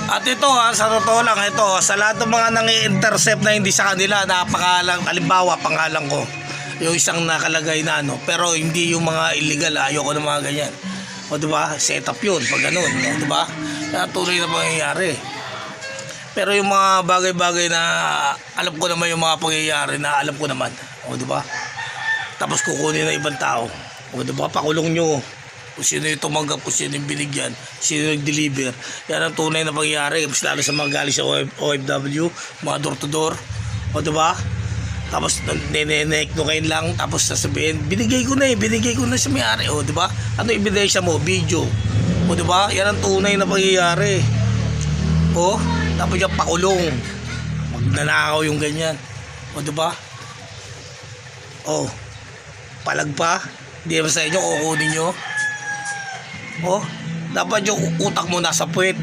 At ito sa totoo lang, ito, sa lahat ng mga nang-i-intercept na hindi sa kanila, napakalang, halimbawa, pangalan ko, yung isang nakalagay na ano, pero hindi yung mga illegal, ayoko ng mga ganyan. O diba, set up yun, pag ganun, o diba, tunay na pangyayari. Pero yung mga bagay-bagay na alam ko naman yung mga pangyayari na alam ko naman, o diba, tapos kukunin ng ibang tao, o diba, pakulong nyo. Kung sino yung tumanggap, kung sino yung binigyan, sino yung nag-deliver. Yan ang tunay na pangyayari. Mas lalo sa mga galing sa OFW, mga door to door. O diba? Tapos nenek no kayo lang. Tapos sasabihin, binigay ko na sa may-ari. O diba? Ano ebidensya mo? Video. O diba? Yan ang tunay na pangyayari. O, tapos yung pakulong. Magnanakaw yung ganyan. O diba? O, palag pa. Hindi ba sa inyo kukunin nyo? Oh, dapat yung utak mo nasa puwet.